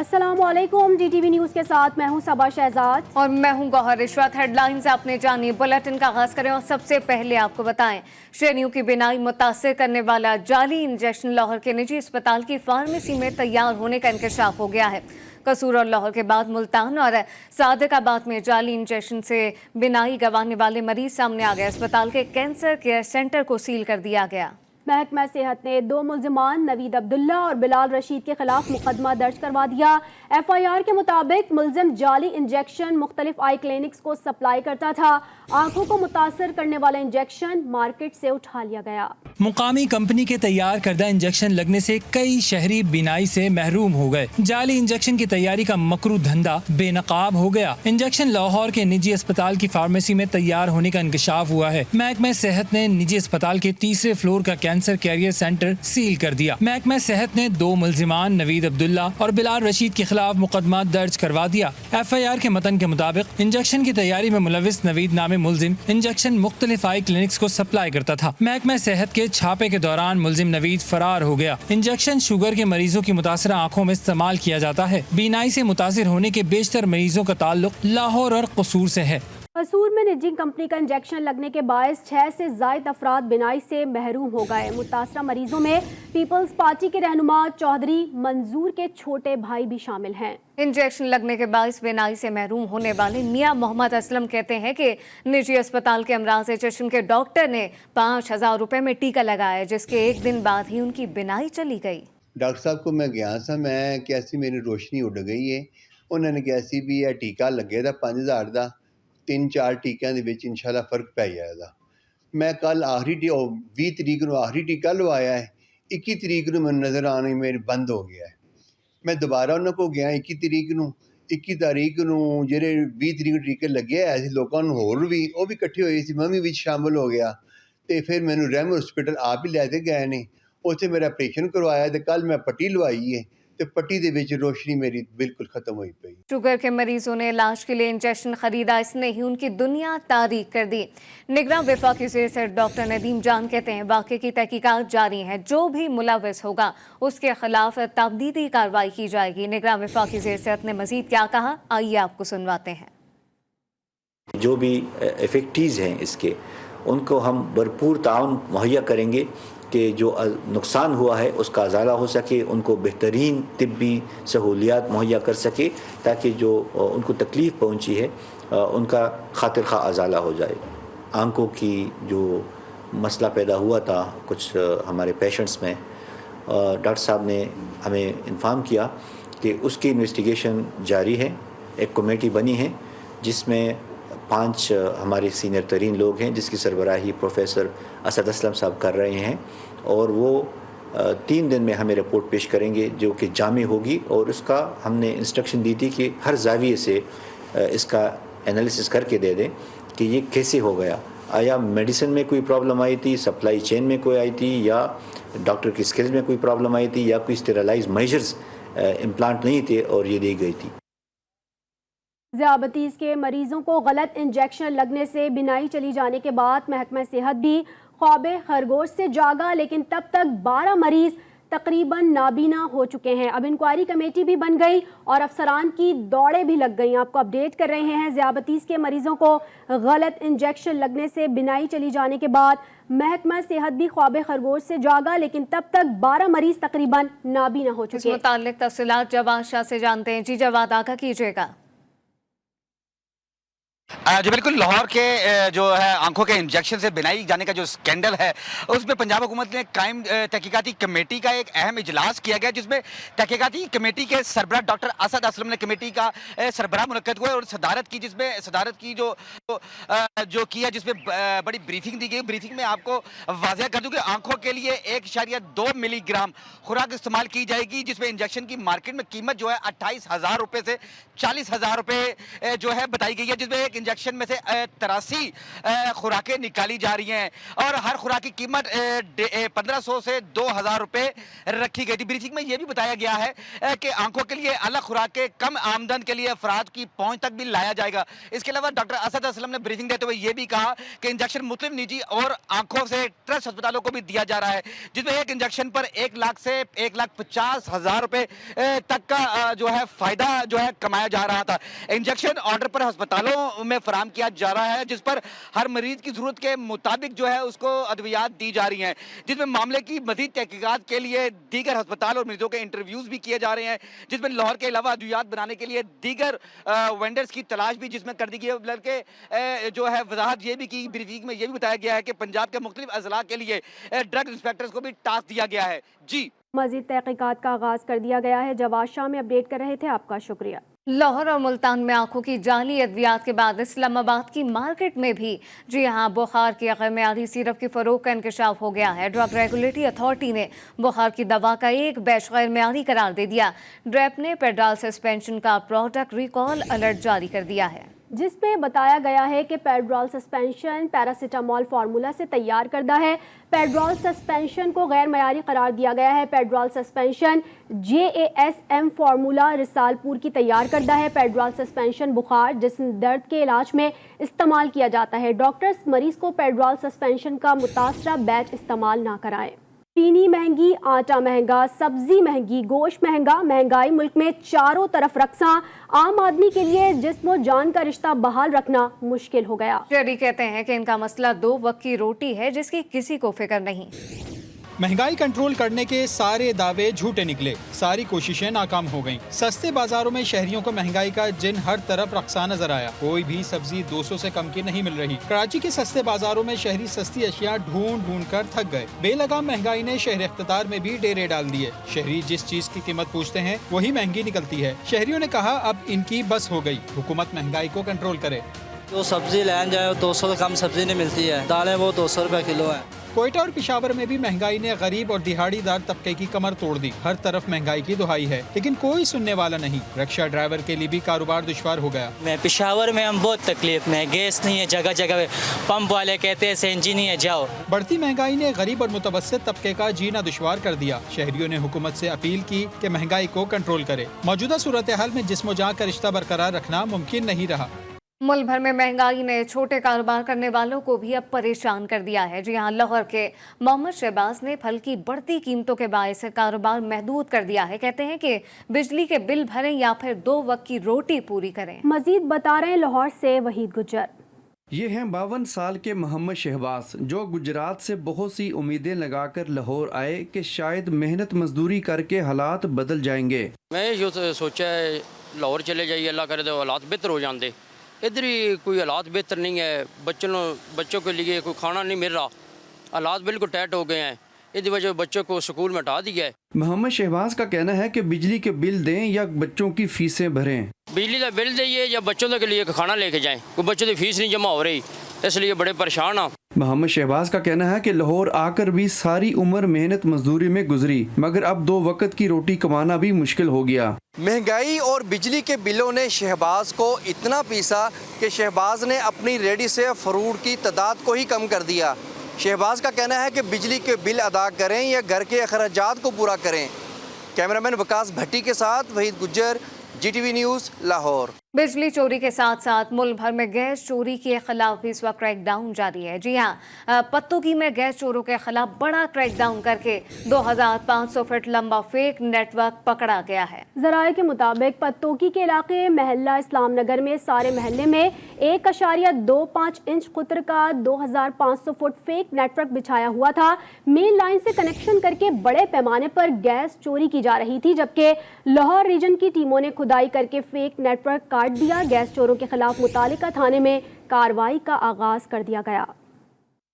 अस्सलाम वालेकुम। GTV news के साथ मैं हूं सबा शहजाद और मैं हूं गौहर रिश्वत। हेडलाइंस आपने जानी, बुलेटिन का आगाज करें और सबसे पहले आपको बताएं श्रेणियों की बिनाई मुतासिर करने वाला जाली इंजेक्शन लाहौर के निजी अस्पताल की फार्मेसी में तैयार होने का इंकशाफ हो गया है। कसूर और लाहौर के बाद मुल्तान और सादिकाबाद में जाली इंजेक्शन से बिनाई गंवाने वाले मरीज सामने आ गए। अस्पताल के कैंसर केयर सेंटर को सील कर दिया गया। महकमा सेहत ने 2 मुल्जिमान नवीद अब्दुल्ला और बिलाल रशीद के खिलाफ मुकदमा दर्ज करवा दिया। FIR के मुताबिक मुल्जिम जाली इंजेक्शन मुख्तलिफ आई क्लिनिक्स को सप्लाई करता था। आंखों को मुतासर करने वाला इंजेक्शन मार्केट से उठा लिया गया। मुकामी कंपनी के तैयार करदा इंजेक्शन लगने से कई शहरी बिनाई से महरूम हो गए। जाली इंजेक्शन की तैयारी का मकरू धंधा बेनकाब हो गया। इंजेक्शन लाहौर के निजी अस्पताल की फार्मेसी में तैयार होने का इंकशाफ हुआ है। महकमा सेहत ने निजी अस्पताल के तीसरे फ्लोर का कैंसर कैरियर सेंटर सील कर दिया। महकमा सेहत ने 2 मुल्जिमान नवीद अब्दुल्ला और बिलाल रशीद के खिलाफ मुकदमा दर्ज करवा दिया। FIR के मतन के मुताबिक इंजेक्शन की तैयारी में मुलविस नवीद नामे मुल्जिम इंजेक्शन मुख्तलिफ आई क्लिनिक्स को सप्लाई करता था। महकमा सेहत के छापे के दौरान मुल्जिम नवीद फरार हो गया। इंजेक्शन शुगर के मरीजों की मुतासरा आंखों में इस्तेमाल किया जाता है। बीनाई से मुतासिर होने के बेशतर मरीजों का ताल्लुक लाहौर और कसूर से है। कसूर में निजी कंपनी का इंजेक्शन लगने के बायस 6 से ज़ायद अफराद बिनाई से महरूम हो गए। मुतासरा मरीजों में पीपल्स पार्टी के रहनुमा चौधरी मंजूर के छोटे भाई भी शामिल हैं। इंजेक्शन लगने के बायस बिनाई से महरूम होने वाले मियां मोहम्मद असलम कहते हैं कि निजी अस्पताल के अमराज़ चश्म के डॉक्टर ने 5000 रुपए में टीका लगाया, जिसके एक दिन बाद ही उनकी बिनाई चली गई। डॉक्टर साहब को मैं गया सा, मैं कैसी मेरी रोशनी उड़ गई है। उन्होंने कैसी भी है टीका लगे था 5000 का, 3-4 टीकिਆਂ ਦੇ ਵਿੱਚ इंशाल्लाह फर्क पै जाएगा। मैं कल आखिरी 20 तरीक ਨੂੰ आखिरी टीका लवाया है। 21 तरीक ਨੂੰ ਮੈਨੂੰ नज़र आने मेरे बंद हो गया है। मैं दोबारा ਉਹਨਾਂ ਕੋਲ ਗਿਆ 21 ਤਰੀਕ ਨੂੰ। 21 ਤਾਰੀਖ ਨੂੰ ਜਿਹੜੇ 20 ਤਰੀਕ ਨੂੰ ਟੀਕੇ ਲੱਗੇ ਆਏ ਸੀ ਲੋਕਾਂ ਨੂੰ, ਹੋਰ ਵੀ ਉਹ ਵੀ ਇਕੱਠੇ ਹੋਏ ਸੀ, ਮੈਂ ਵੀ ਵਿੱਚ ਸ਼ਾਮਲ ਹੋ ਗਿਆ। ਤੇ ਫਿਰ ਮੈਨੂੰ ਰਹਿਮ ਹਸਪੀਟਲ ਆਪ ਹੀ ਲੈ ਕੇ ਗਏ ਨੇ। ਉੱਥੇ ਮੇਰਾ ਆਪਰੇਸ਼ਨ ਕਰਵਾਇਆ ਤੇ ਕੱਲ मैं पट्टी लवाई है। पट्टी दे विच रोशनी मेरी बिल्कुल खत्म हुई पई। शुगर के मरीजों ने इलाज के लिए इंजेक्शन खरीदा, इसने ही उनकी दुनिया तारीक कर दी। निगरान वफाकी सर डॉक्टर नदीम जान कहते हैं वाक़े की तहकीकात जारी है, जो भी मुलविस होगा उसके खिलाफ तबदीली कार्रवाई की जाएगी। निगरान वफाकी सेहत ने मजीद क्या कहा, आइए आपको सुनवाते हैं। जो भी इफेक्टीज हैं इसके, उनको हम भरपूर ताउन मुहैया करेंगे कि जो नुकसान हुआ है उसका अजाला हो सके, उनको बेहतरीन तिब्बी सहूलियात मुहैया कर सके, ताकि जो उनको तकलीफ़ पहुंची है उनका खातिर खा अजाला हो जाए। आंखों की जो मसला पैदा हुआ था कुछ हमारे पेशेंट्स में, डॉक्टर साहब ने हमें इन्फॉर्म किया कि उसकी इन्वेस्टिगेशन जारी है। एक कमेटी बनी है जिसमें 5 हमारे सीनियर तरीन लोग हैं, जिसकी सरबराही प्रोफेसर असद असलम साहब कर रहे हैं, और वो 3 दिन में हमें रिपोर्ट पेश करेंगे जो कि जामी होगी। और उसका हमने इंस्ट्रक्शन दी थी कि हर जाविये से इसका एनालिसिस करके दे दें कि ये कैसे हो गया। आया मेडिसिन में कोई प्रॉब्लम आई थी, सप्लाई चेन में कोई आई थी, या डॉक्टर की स्किल्स में कोई प्रॉब्लम आई थी, या कोई स्टेरलाइज मेजर्स इम्प्लांट नहीं थे और ये दी गई थी। ज़ियाबतीज़ के मरीजों को गलत इंजेक्शन लगने से बिनाई चली जाने के बाद महकमा सेहत भी ख्वाबे खरगोश से जागा, लेकिन तब तक 12 मरीज तकरीबन नाबीना हो चुके हैं। अब इंक्वायरी कमेटी भी बन गई और अफसरान की दौड़ें भी लग गई। आपको अपडेट कर रहे हैं। ज़ियाबतीज़ के मरीजों को गलत इंजेक्शन लगने से बिनाई चली जाने के बाद महकमा सेहत भी ख्वाबे खरगोश से जागा, लेकिन तब तक 12 मरीज तकरीबन नाबीना हो चुके हैं। इस मुताल्लिक तफसीलात जवाद शाह से जानते हैं। जी जवाद, आगा कीजिएगा। जी बिल्कुल, लाहौर के जो है आंखों के इंजेक्शन से बिनाई जाने का जो स्कैंडल है, उसमें पंजाब हुकूमत ने कायम तहकीकाती कमेटी का एक अहम इजलास किया गया, जिसमें तहकीकाती कमेटी के सरबराह डॉक्टर असद असलम ने कमेटी का सरबराह मुनक्कद हुआ और सदारत की, जिसमें सदारत की जो किया, जिसमें बड़ी ब्रीफिंग दी गई। ब्रीफिंग में आपको वाज़ह कर दूं कि आंखों के लिए 1.2 मिलीग्राम खुराक इस्तेमाल की जाएगी, जिसमें इंजेक्शन की मार्केट में कीमत जो है 28,000 रुपये से 40,000 रुपये जो है बताई गई है, जिसमें एक इंजेक्शन में से 83 खुराकें निकाली जा रही हैं और हर खुराक की कीमत 1500 से 2000 रुपए रखी गई थी। ब्रीफिंग में यह भी बताया गया है कि आंखों के लिए अलग खुराकें कम आमदन के लिए अफराद की पहुंच तक भी लाया जाएगा। इसके अलावा डॉक्टर असद असलम ने ब्रीफिंग देते हुए यह भी कहा कि इंजेक्शन मुख्तलिफ निजी और आंखों से ट्रस्ट अस्पतालों को भी दिया जा रहा है, जिसमें एक इंजेक्शन पर 1 लाख से 1,50,000 रुपए तक का जो है फायदा जो है कमाया जा रहा था। इंजेक्शन ऑर्डर पर अस्पतालों में फराहम किया जा रहा है, जिस पर हर मरीज की जरूरत के मुताबिक जो है उसको अद्वियात दी जा रही हैं, जिसमें मामले की मजीद तहकीकात के लिए दीगर अस्पताल और मरीजों के इंटरव्यूज भी किए जा रहे हैं, जिसमें लाहौर के अलावा अद्वियात बनाने के लिए दीगर वेंडर्स की तलाश भी जिसमें कर दी गई है। बल्कि जो है वजाहत ये भी की ब्रीफिंग में ये भी बताया गया है कि पंजाब के मुख्तलिफ अजला के लिए ड्रग इंस्पेक्टर्स को भी टास्क दिया गया है। जी, मजीद तहकीकात का आगाज कर दिया गया है। जवाद शाह में अपडेट कर रहे थे, आपका शुक्रिया। लाहौर और मुल्तान में आंखों की जाली अद्वियात के बाद इस्लामाबाद की मार्केट में भी जी हां बुखार की गैर मेयारी सिरप की फरोख्त का इंकशाफ हो गया है। ड्रग रेगुलेटरी अथॉरिटी ने बुखार की दवा का एक बैच गैर मेयारी करार दे दिया। ड्रेप ने पेड्राल सस्पेंशन का प्रोडक्ट रिकॉल अलर्ट जारी कर दिया है, जिसमें बताया गया है कि पेड्रोल सस्पेंशन पैरासीटामोल फार्मूला से तैयार करदा है। पेड्रोल सस्पेंशन को गैर मयारी करार दिया गया है। Petrol suspension JASM formula Risalpur की तैयार करदा है। पेड्रोल सस्पेंशन बुखार जिस्म दर्द के इलाज में इस्तेमाल किया जाता है। डॉक्टर्स मरीज को पेड्रोल सस्पेंशन का मुतासरा बैच इस्तेमाल ना कराएं। चीनी महंगी, आटा महंगा, सब्जी महंगी, गोश्त महंगा, महंगाई मुल्क में चारों तरफ रक्सा। आम आदमी के लिए जिस्म और जान का रिश्ता बहाल रखना मुश्किल हो गया। शेरी कहते हैं कि इनका मसला 2 वक्त की रोटी है, जिसकी किसी को फिक्र नहीं। महंगाई कंट्रोल करने के सारे दावे झूठे निकले, सारी कोशिशें नाकाम हो गईं। सस्ते बाजारों में शहरियों को महंगाई का जिन हर तरफ रक्सा नजर आया। कोई भी सब्जी 200 से कम की नहीं मिल रही। कराची के सस्ते बाजारों में शहरी सस्ती अशिया ढूंढ ढूंढ कर थक गए। बेलगाम महंगाई ने शहर इख्तितार में भी डेरे डाल दिए। शहरी जिस चीज की कीमत पूछते हैं वही महंगी निकलती है। शहरियों ने कहा अब इनकी बस हो गई, हुकूमत महंगाई को कंट्रोल करे। जो सब्जी लेने जाए 200 से कम सब्जी नहीं मिलती है, दालें वो 200 रुपए किलो है। कोयटा और पिशावर में भी महंगाई ने गरीब और दिहाड़ीदार तबके की कमर तोड़ दी। हर तरफ महंगाई की दुहाई है, लेकिन कोई सुनने वाला नहीं। रिक्शा ड्राइवर के लिए भी कारोबार दुश्वार हो गया। मैं पिशावर में हम बहुत तकलीफ में, गैस नहीं है, जगह जगह पंप वाले कहते हैं सीएनजी नहीं है, जाओ। बढ़ती महंगाई ने गरीब और मुतवस्सित तबके का जीना दुश्वार कर दिया। शहरियों ने हुकूमत से अपील की कि महंगाई को कंट्रोल करे। मौजूदा सूरत हाल में जिस्म जान का रिश्ता बरकरार रखना मुमकिन नहीं रहा। मुल्क भर में महंगाई ने छोटे कारोबार करने वालों को भी अब परेशान कर दिया है। जी हां, लाहौर के मोहम्मद शहबाज ने फल की बढ़ती कीमतों के बायस कारोबार महदूद कर दिया है। कहते हैं कि बिजली के बिल भरें या फिर 2 वक्त की रोटी पूरी करें। मजीद बता रहे हैं लाहौर से वहीद गुज्जर। ये हैं 52 साल के मोहम्मद शहबाज, जो गुजरात से बहुत सी उम्मीदें लगाकर लाहौर आए कि शायद मेहनत मजदूरी करके हालात बदल जाएंगे। मैं यो सोचा है लाहौर चले जाइए, अल्लाह करे तो हालात बेहतर हो जाते। इधर ही कोई हालात बेहतर नहीं है, बच्चों के लिए कोई खाना नहीं मिल रहा, हालात बिल्कुल टाइट हो गए हैं। इस वजह बच्चों को स्कूल में हटा दिया है। मोहम्मद शहबाज का कहना है कि बिजली के बिल दें या बच्चों की फीसें भरें। बिजली का बिल दइए या बच्चों के लिए खाना लेके जाएं, कोई बच्चों की फीस नहीं जमा हो रही, इसलिए बड़े परेशान हैं। मोहम्मद शहबाज का कहना है कि लाहौर आकर भी सारी उम्र मेहनत मजदूरी में गुजरी, मगर अब 2 वक्त की रोटी कमाना भी मुश्किल हो गया। महंगाई और बिजली के बिलों ने शहबाज को इतना पीसा कि शहबाज ने अपनी रेडी से फ्रूट की तादाद को ही कम कर दिया। शहबाज का कहना है कि बिजली के बिल अदा करें या घर के अखराजात को पूरा करें। कैमरामैन वकास भट्टी के साथ वहीद गुज्जर, GTV न्यूज़, लाहौर। बिजली चोरी के साथ साथ मुल्क भर में गैस चोरी के खिलाफ भी इस वक्त क्रैकडाउन जारी है। जी हां, पत्तोगी में गैस चोरों के खिलाफ बड़ा क्रैकडाउन करके 2500 फीट लंबा फेक नेटवर्क पकड़ा गया है। जराये के मुताबिक पत्तोगी के इलाके महल्ला इस्लाम नगर में सारे महल्ले में 1.25 इंच कुतर का 2500 फुट फेक नेटवर्क बिछाया हुआ था। मेन लाइन से कनेक्शन करके बड़े पैमाने पर गैस चोरी की जा रही थी, जबकि लाहौर रीजन की टीमों ने खुदाई करके फेक नेटवर्क काट दिया। गैस चोरों के खिलाफ मुतालिका थाने में कार्रवाई का आगाज कर दिया गया।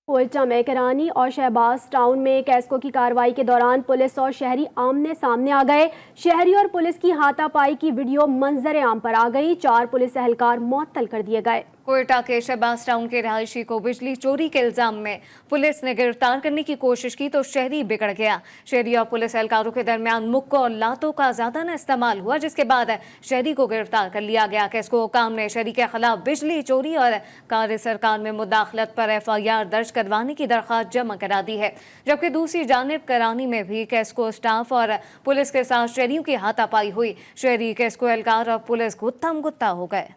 कोयटा में करानी और शहबाज टाउन में कैस्को की कार्रवाई के दौरान पुलिस और शहरी आमने सामने आ गए। शहरी और पुलिस की हाथापाई की वीडियो मंजर आम पर आ गई। 4 पुलिस एहलकार मुअत्तल कर दिए गए। कोयटा के शहबाज टाउन के रहायशी को बिजली चोरी के इल्जाम में पुलिस ने गिरफ्तार करने की कोशिश की तो शहरी बिगड़ गया। शहरी और पुलिस एहलकारों के दरमियान मुक्कों और लातों का ज्यादा न इस्तेमाल हुआ, जिसके बाद शहरी को गिरफ्तार कर लिया गया। केस्को हुकाम ने शहरी के खिलाफ बिजली चोरी और कार्य सरकार में मुदाखलत पर FIR दर्ज करवाने की दरख्वास्त जमा करा दी है, जबकि दूसरी जानिब करानी में भी केस्को स्टाफ और पुलिस के साथ शहरियों की हाथापाई हुई। शहरी, केस्को एहलकार और पुलिस गुत्थम गुत्ता हो गए।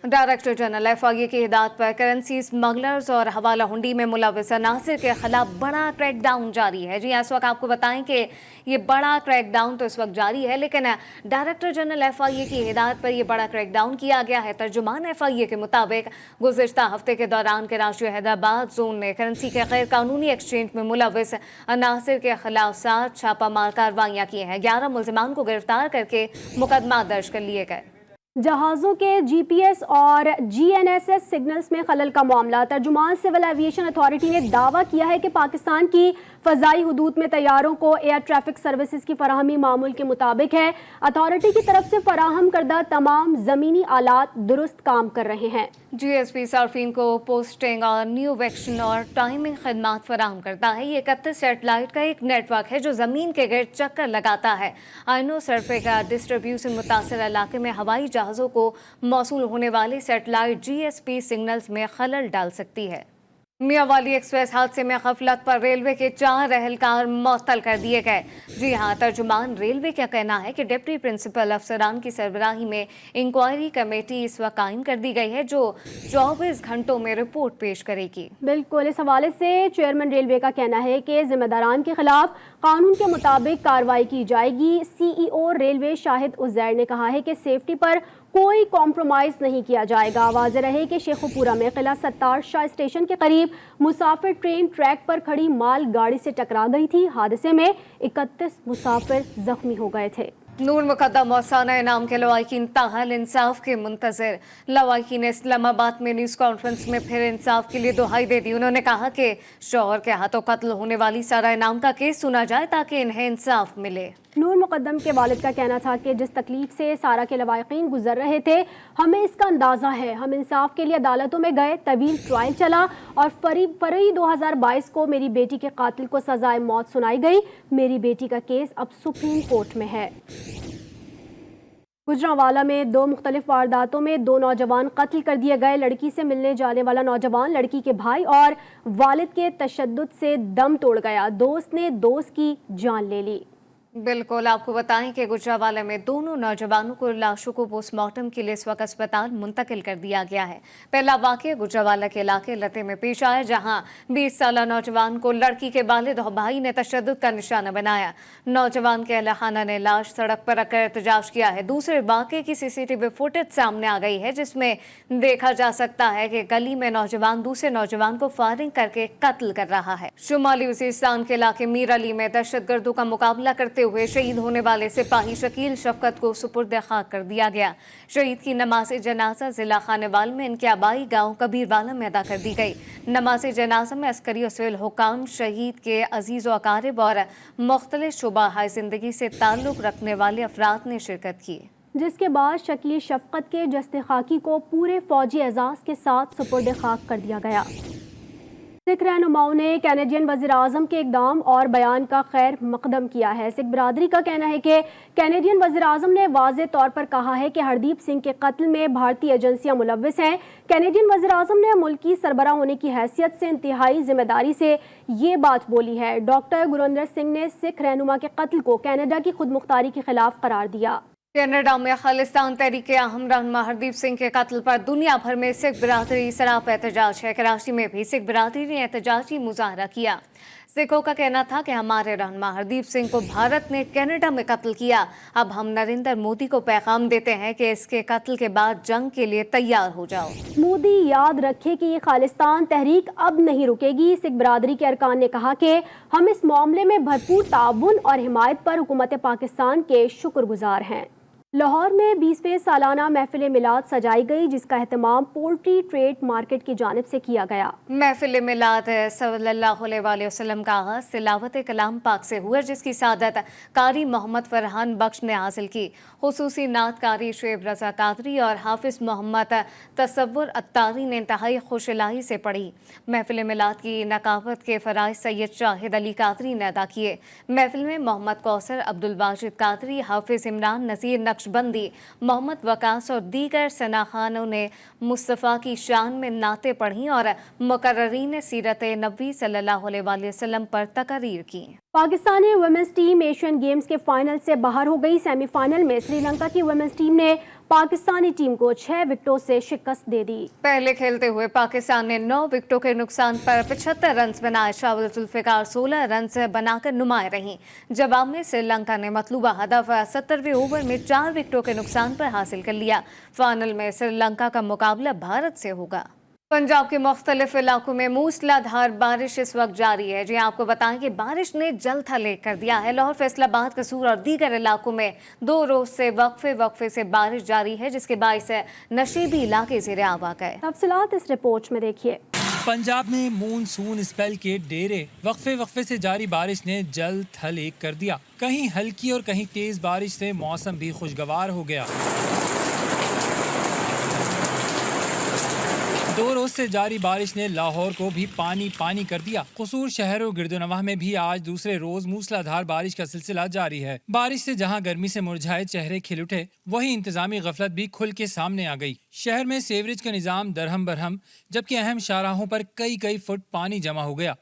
डायरेक्टर जनरल FIA की हिदायत पर करेंसी स्मगलर्स और हवाला हुंडी में मुलविस अनासिर के खिलाफ बड़ा क्रैकडाउन जारी है। जी, इस वक्त आपको बताएं कि ये बड़ा क्रैकडाउन तो इस वक्त जारी है, लेकिन डायरेक्टर जनरल FIA की हिदायत पर यह बड़ा क्रैकडाउन किया गया है। तर्जुमान FIA के मुताबिक गुज़िश्ता हफ्ते के दौरान कराची हैदराबाद जोन ने करेंसी के गैर कानूनी एक्सचेंज में मुलविस अनासिर के खिलाफ 7 छापामार कार्रवाइयाँ की हैं। 11 मुल्जिमान को गिरफ्तार करके मुकदमा दर्ज कर लिए गए। जहाज़ों के GPS और GNSS सिग्नल्स में खलल का मामला। तर्जुमान सिविल एविएशन अथॉरिटी ने दावा किया है कि पाकिस्तान की फ़ज़ाई हुदूद में तैयारों को एयर ट्रैफिक सर्विसेज की फराहमी मामूल के मुताबिक है। अथॉरिटी की तरफ से फराहम करदा तमाम ज़मीनी आलात दुरुस्त काम कर रहे हैं। GSP सार्फिन को पोस्टिंग और न्यू वेक्शन और टाइमिंग खदमात फराहम करता है। ये 31 सेटेलाइट का एक नेटवर्क है जो ज़मीन के गिर्द चक्कर लगाता है। आइनो सर्फे का डिस्ट्रीब्यूशन मुतासर इलाके में हवाई जहाज़ों को मौसूल होने वाली सेटेलाइट GSP सिग्नल्स में खलल डाल सकती है। मियांवाली एक्सप्रेस हादसे में गफलत पर रेलवे के 4 एहलकार मुअत्तल कर दिए गए। जी हाँ, तर्जुमान रेलवे का कहना है कि डिप्टी प्रिंसिपल अफसरान की सरबराही में इंक्वायरी कमेटी इस वक्त कायम कर दी गई है जो 24 घंटों में रिपोर्ट पेश करेगी। बिल्कुल, इस हवाले से चेयरमैन रेलवे का कहना है कि जिम्मेदारान के खिलाफ कानून के मुताबिक कार्रवाई की जाएगी। CEO रेलवे शाहिद उज़ैर ने कहा है कि सेफ्टी पर कोई कॉम्प्रोमाइज़ नहीं किया जाएगा। वाज़ेह रहे कि शेखुपुरा में किला सत्तार शाह स्टेशन के करीब मुसाफिर ट्रेन ट्रैक पर खड़ी माल गाड़ी से टकरा गई थी। हादसे में 31 मुसाफिर जख्मी हो गए थे। नूर मुकद्दम मौसाना इनाम के लवाहिकीन ताहल इंसाफ के मुंतज़िर। लवाहिकीन ने इस्लामाबाद में न्यूज़ कॉन्फ्रेंस में फिर इंसाफ के लिए दुहाई दे दी। उन्होंने कहा कि शौहर के हाथों कत्ल होने वाली सारा इनाम का केस सुना जाए ताकि इन्हें इंसाफ मिले। नूर मुकद्दम के वालिद का कहना था कि जिस तकलीफ से सारा के लवाहिकीन गुजर रहे थे, हमें इसका अंदाज़ा है। हम इंसाफ के लिए अदालतों में गए, तवील ट्रायल चला और फरवरी 2022 को मेरी बेटी के कातिल को सजाए मौत सुनाई गई। मेरी बेटी का केस अब सुप्रीम कोर्ट में है। गुजरांवाला में 2 मुख्तलिफ वारदातों में 2 नौजवान कत्ल कर दिए गए। लड़की से मिलने जाने वाला नौजवान लड़की के भाई और वालिद के तशद्दुद से दम तोड़ गया। दोस्त ने दोस्त की जान ले ली। बिल्कुल, आपको बताएं कि गुजरांवाला में दोनों नौजवानों को लाशों को पोस्टमार्टम के लिए इस वक्त अस्पताल मुंतकिल कर दिया गया है। पहला वाक़या गुजरांवाला के इलाके लते में पेश आया, जहां 20 साला नौजवान को लड़की के वालिद और भाई ने तशद्दुद का निशाना बनाया। नौजवान के अहले खाना ने लाश सड़क पर रखकर एहतजाज किया है। दूसरे वाक़े की CCTV फुटेज सामने आ गई है, जिसमें देखा जा सकता है कि गली में नौजवान दूसरे नौजवान को फायरिंग करके कत्ल कर रहा है। शुमाली वज़ीरिस्तान के इलाके मीर अली में दहशतगर्दों का मुकाबला करते हुए शहीद होने वाले सिपाही शकील शफकत को सुपुर्द खाक कर दिया गया। शहीद की नमाज जनाजा जिला खानेवाल में इनके आबाई गांव कबीरवाला में अदा कर दी गई। नमाज जनाजा में अस्करी और सिविल हुकाम, शहीद के अजीज़ व अकारिब और मुख्तलिफ शुबाहाए ज़िंदगी से ताल्लुक़ रखने वाले अफराद ने शिरकत की, जिसके बाद शकील शफकत के जस्ते खाकी को पूरे फौजी एजाज़ के साथ सुपुर्द खाक कर दिया गया। सिख रहनुमाओं ने कैनेडियन वज़ीर आज़म के इक़दाम और बयान का खैर मकदम किया है। सिख बरादरी का कहना है कि कैनेडियन वज़ीर आज़म ने वाज़ेह तौर पर कहा है कि हरदीप सिंह के कत्ल में भारतीय एजेंसियां मुलव्विस हैं। कैनेडियन वज़ीर आज़म ने मुल्क की सरबरा होने की हैसियत से इंतहाई जिम्मेदारी से ये बात बोली है। डॉक्टर गुरविंदर सिंह ने सिख रहनुमा के कत्ल को कनाडा की खुद मुख्तारी के खिलाफ करार दिया। कनाडा में खालिस्तान तहरीक अहम रहनुमा हरदीप सिंह के कत्ल पर दुनिया भर में सिख बिरादरी सराप एहतजाज है। कराची में भी सिख बिरादरी ने एहतजाजी मुजाहरा किया। सिखों का कहना था कि हमारे रहनुमा हरदीप सिंह को भारत ने कनाडा में कत्ल किया। अब हम नरेंद्र मोदी को पैगाम देते हैं कि इसके कत्ल के बाद जंग के लिए तैयार हो जाओ। मोदी याद रखे कि ये खालिस्तान तहरीक अब नहीं रुकेगी। सिख बिरादरी के अरकान ने कहा कि हम इस मामले में भरपूर ताउन और हिमायत पर हुकूमत पाकिस्तान के शुक्रगुजार हैं। लाहौर में 20वें सालाना महफिल मिलाद सजाई गई, जिसका एहतमाम पोल्ट्री ट्रेड मार्केट की जानिब से किया गया। महफिल मिलाद सल्लल्लाहु अलैहि वसल्लम का आगाज़ तिलावत कलाम पाक से हुआ, जिसकी सादत कारी मोहम्मद फरहान बख्श ने हासिल की। खुसूसी नात कारी शुएब रज़ा कादरी और हाफिज मोहम्मद तसव्वुर अत्तारी ने इंतहाई खुशलाई से पढ़ी। महफिल मिलाद की नकाबत के फ़राइज़ सैयद शाहिद अली कादरी ने अदा किए। महफिल में मोहम्मद कौसर, अब्दुल वाजिद कादरी, हाफिज इमरान, नज़ीर नक्शबंदी, मोहम्मद वकास और दीगर सनाखानों ने मुस्तफ़ा की शान में नाते पढ़ी और मुकर्ररीन सीरत नबी सल्लल्लाहु अलैहि वसल्लम पर तकरीर की। Pakistani women's team Asian games के फाइनल से बाहर हो गई। सेमीफाइनल में श्रीलंका की वुमेन्स टीम ने पाकिस्तानी टीम को 6 विकेटों से शिकस्त दे दी। पहले खेलते हुए पाकिस्तान ने 9 विकेटों के नुकसान पर 75 रन बनाए। शाबिल जुल्फिकार 16 रन बनाकर नुमाए रहीं। जवाब में श्रीलंका ने मतलूबा हदफ 70वें ओवर में 4 विकेटों के नुकसान पर हासिल कर लिया। फाइनल में श्रीलंका का मुकाबला भारत से होगा। पंजाब के मुख्तलिफ इलाकों में मूसलाधार बारिश इस वक्त जारी है। जी आपको बताएं कि बारिश ने जल थल कर दिया है। लाहौर, फैसलाबाद, कसूर और दीगर इलाकों में 2 रोज से वक्फे से बारिश जारी है, जिसके बायस नशीबी इलाके ज़ेरे आब आ गए। तफसीलात इस रिपोर्ट में देखिए। पंजाब में मूनसून स्पेल के डेरे वक्फे से जारी बारिश ने जल थल एक कर दिया। कहीं हल्की और कहीं तेज बारिश से मौसम भी खुशगवार हो गया। 2 रोज से जारी बारिश ने लाहौर को भी पानी कर दिया। कसूर शहर और गिरदोनवाह में भी आज दूसरे रोज मूसलाधार बारिश का सिलसिला जारी है। बारिश से जहां गर्मी से मुरझाए चेहरे खिल उठे, वहीं इंतजामी गफलत भी खुल के सामने आ गई। शहर में सीवरेज का निजाम दरहम बरहम, जबकि अहम शाहराहों पर कई फुट पानी जमा हो गया।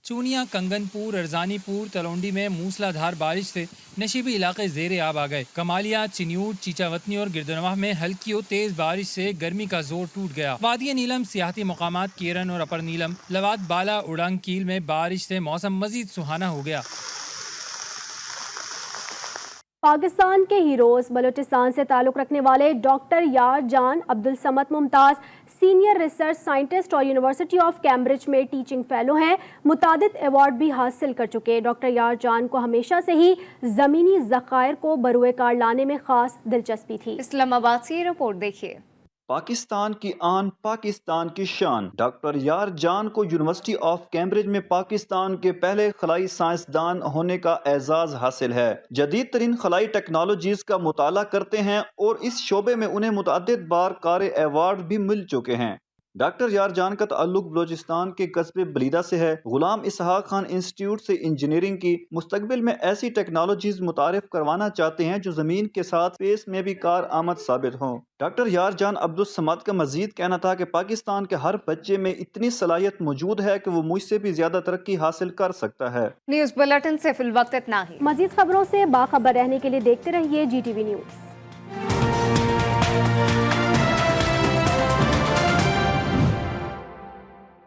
चूनिया, कंगनपुर, अरजानीपुर, तलौंडी में मूसलाधार बारिश से नशीबी इलाके ज़ेरे आब आ गए। कमालिया, चिन्यूट, चीचावतनी और गिरदनवाह में हल्की और तेज बारिश से गर्मी का जोर टूट गया। वादिया नीलम, सियाहती मकामात केरन और अपर नीलम, लवाद, बाला, उड़ांग कील में बारिश से मौसम मजीद सुहाना हो गया। पाकिस्तान के हीरोज बलूचिस्तान से ताल्लुक़ रखने वाले डॉक्टर यार जान Abdul Samad Mumtaz senior research scientist और यूनिवर्सिटी ऑफ कैम्ब्रिज में टीचिंग फेलो हैं। मुतादिद अवार्ड भी हासिल कर चुके डॉक्टर यार जान को हमेशा से ही ज़मीनी ज़खायर को बरूए कार लाने में ख़ास दिलचस्पी थी। इस्लामाबाद से रिपोर्ट देखिए। पाकिस्तान की आन, पाकिस्तान की शान डॉक्टर यार जान को यूनिवर्सिटी ऑफ कैम्ब्रिज में पाकिस्तान के पहले खलाई साइंसदान होने का एजाज हासिल है। जदीद तरीन खलाई टेक्नोलॉजीज का मुताला करते हैं और इस शोबे में उन्हें मुतअद्दिद बार कार अवार्ड भी मिल चुके हैं। डॉक्टर यार जान का ताल्लुक बलोचिस्तान के कस्बे बलीदा से है। गुलाम इसहाक खान इंस्टीट्यूट से इंजीनियरिंग की, मुस्तकबिल में ऐसी टेक्नोलॉजीज मुतारिफ करवाना चाहते हैं जो ज़मीन के साथ स्पेस में भी कार आमद साबित हों। डॉक्टर यार जान अब्दुल समद का मजीद कहना था कि पाकिस्तान के हर बच्चे में इतनी सलाहियत मौजूद है कि वो मुझसे भी ज्यादा तरक्की हासिल कर सकता है। न्यूज़ बुलेटिन से फिल वक्त इतना ही। मजीद खबरों से बाखबर रहने के लिए देखते रहिए GTV न्यूज़।